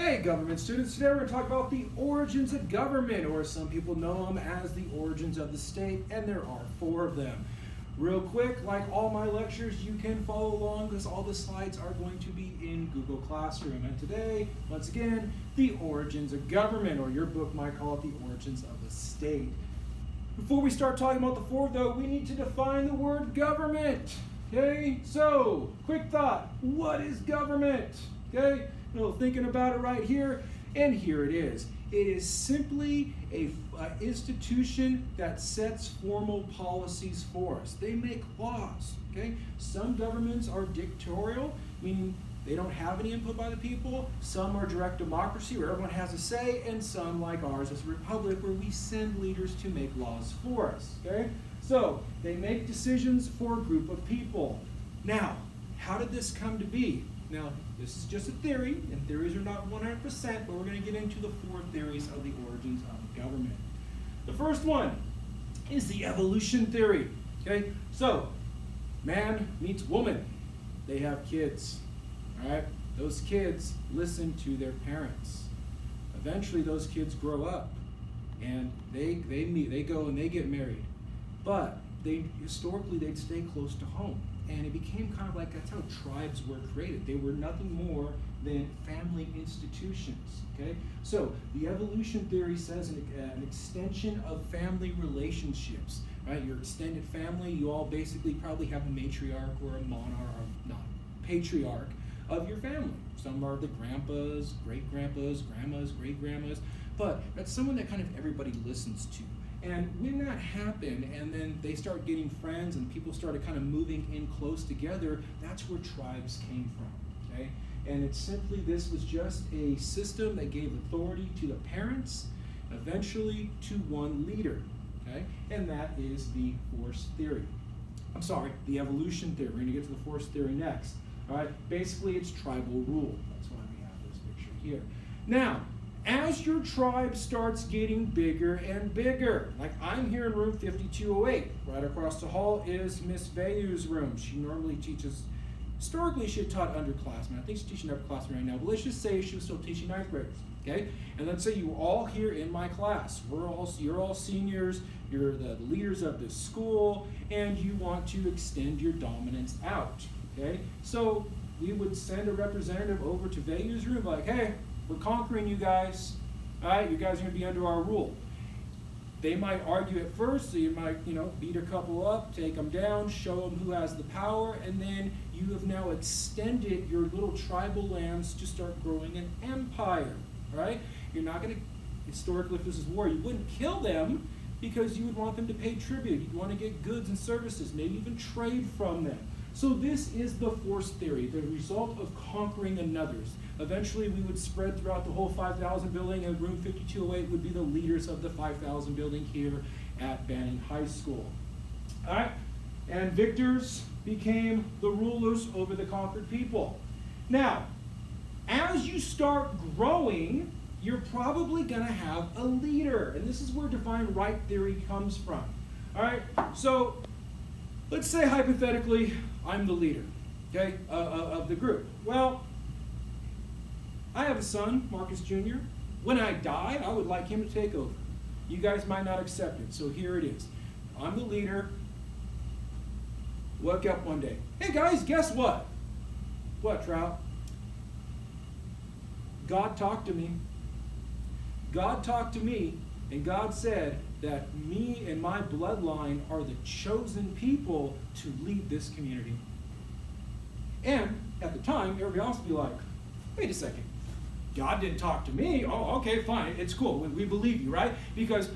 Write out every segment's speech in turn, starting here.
Hey government students, today we're going to talk about the origins of government, or some people know them as the origins of the state, and there are 4 of them. Real quick, like all my lectures, you can follow along because all the slides are going to be in Google Classroom. And today, once again, the origins of government, or your book might call it the origins of the state. Before we start talking about the 4 though, we need to define the word government. Okay, so quick thought, what is government? Okay, thinking about it right here, and here it is. It is simply an institution that sets formal policies for us. They make laws, okay? Some governments are dictatorial, meaning they don't have any input by the people. Some are direct democracy, where everyone has a say, and some, like ours, is a republic, where we send leaders to make laws for us, okay? So, they make decisions for a group of people. Now, how did this come to be? Now, this is just a theory, and theories are not 100%, but we're going to get into the 4 theories of the origins of government. The first one is the evolution theory. Okay, so man meets woman. They have kids. All right, those kids listen to their parents. Eventually, those kids grow up, and they go and they get married. But historically they'd stay close to home. And it became kind of like, that's how tribes were created. They were nothing more than family institutions, okay? So the evolution theory says an extension of family relationships, right? Your extended family, you all basically probably have a matriarch or a monarch, or not, patriarch of your family. Some are the grandpas, great-grandpas, grandmas, great-grandmas, but that's someone that kind of everybody listens to. And when that happened, and then they start getting friends and people started kind of moving in close together, that's where tribes came from, okay? And it's simply, this was just a system that gave authority to the parents, eventually to one leader, okay? And that is the force theory. The evolution theory. We're gonna get to the force theory next, all right? Basically, it's tribal rule. That's why we have this picture here. Now, as your tribe starts getting bigger and bigger, like I'm here in room 5208, right across the hall is Miss Vayu's room. She normally teaches, historically she had taught underclassmen. I think she's teaching upperclassmen right now, but let's just say she was still teaching 9th graders, okay? And let's say you're all here in my class. You're all seniors, you're the leaders of this school, and you want to extend your dominance out, okay? So we would send a representative over to Vayu's room like, hey, we're conquering you guys. All right, you guys are going to be under our rule. They might argue at first, so you might, beat a couple up, take them down, show them who has the power, and then you have now extended your little tribal lands to start growing an empire, right? You're not going to, historically, if this is war, you wouldn't kill them because you would want them to pay tribute. You'd want to get goods and services, maybe even trade from them. So this is the force theory, the result of conquering another's. Eventually, we would spread throughout the whole 5,000 building, and room 5208 would be the leaders of the 5,000 building here at Banning High School. All right, and victors became the rulers over the conquered people. Now, as you start growing, you're probably going to have a leader, and this is where divine right theory comes from. All right, so let's say hypothetically, I'm the leader, okay, of the group. Well, I have a son, Marcus Jr. When I die, I would like him to take over. You guys might not accept it, so here it is. I'm the leader. Woke up one day. Hey guys, guess what? What, Trout? God talked to me. God talked to me, and God said that me and my bloodline are the chosen people to lead this community. And at the time, everybody else would be like, wait a second. God didn't talk to me. Oh, okay, fine. It's cool. We believe you, right? Because,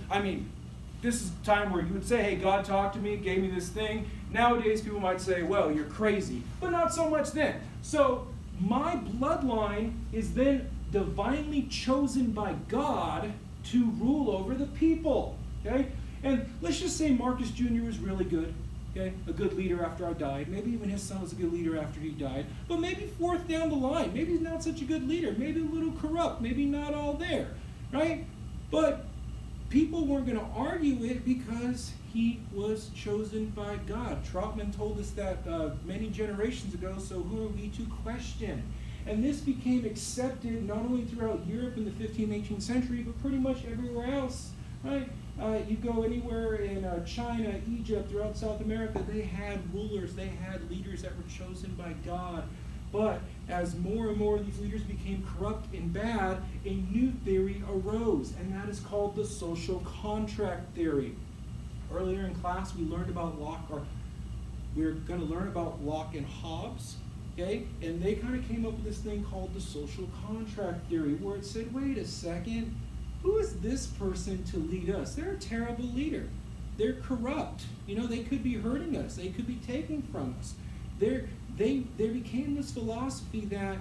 this is a time where you would say, hey, God talked to me, gave me this thing. Nowadays, people might say, well, you're crazy. But not so much then. So my bloodline is then divinely chosen by God to rule over the people, okay? And let's just say Marcus Jr. was really good, okay? A good leader after I died. Maybe even his son was a good leader after he died. But maybe 4th down the line, maybe he's not such a good leader. Maybe a little corrupt. Maybe not all there, right? But people weren't going to argue it because he was chosen by God. Troutman told us that many generations ago, so who are we to question? And this became accepted not only throughout Europe in the 15th, 18th century, but pretty much everywhere else, right? You go anywhere in China, Egypt, throughout South America, they had rulers, they had leaders that were chosen by God. But as more and more of these leaders became corrupt and bad, a new theory arose, and that is called the social contract theory. Earlier in class, we learned about we're going to learn about Locke and Hobbes, okay? And they kind of came up with this thing called the social contract theory, where it said, wait a second, who is this person to lead us? They're a terrible leader. They're corrupt. You know, they could be hurting us. They could be taking from us. They became this philosophy that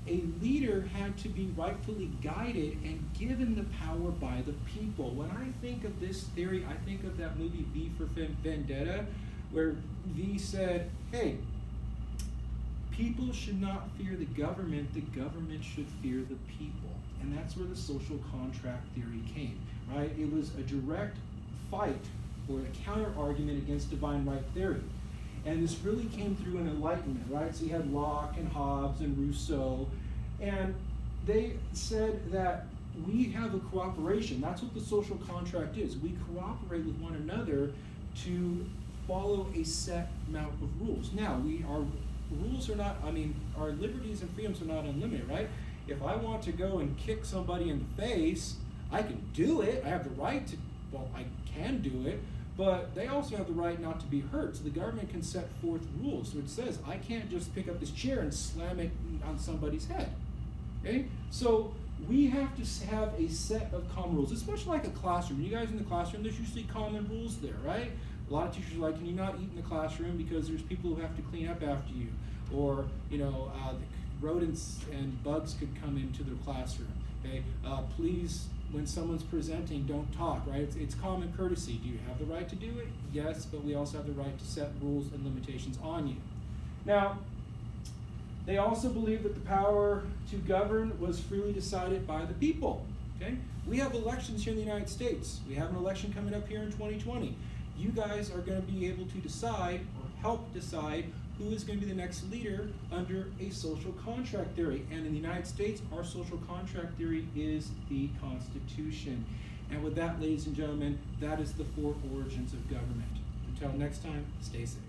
a leader had to be rightfully guided and given the power by the people. When I think of this theory, I think of that movie V for Vendetta, where V said, hey, people should not fear the government should fear the people. And that's where the social contract theory came, right? It was a direct fight or a counter argument against divine right theory. And this really came through in Enlightenment, right? So you had Locke and Hobbes and Rousseau, and they said that we have a cooperation. That's what the social contract is. We cooperate with one another to follow a set amount of rules. Now, our rules are not, our liberties and freedoms are not unlimited, right? If I want to go and kick somebody in the face, I can do it. I have the right to, I can do it. But they also have the right not to be hurt. So the government can set forth rules. So it says, I can't just pick up this chair and slam it on somebody's head. Okay? So we have to have a set of common rules. It's much like a classroom. You guys in the classroom, there's usually common rules there, right? A lot of teachers are like, can you not eat in the classroom because there's people who have to clean up after you? Or, rodents and bugs could come into the classroom. Okay? Please, when someone's presenting, don't talk, right? It's common courtesy. Do you have the right to do it? Yes, but we also have the right to set rules and limitations on you. Now, they also believe that the power to govern was freely decided by the people, okay? We have elections here in the United States. We have an election coming up here in 2020. You guys are going to be able to decide or help decide who is going to be the next leader under a social contract theory. And in the United States, our social contract theory is the Constitution. And with that, ladies and gentlemen, that is the 4 origins of government. Until next time, stay safe.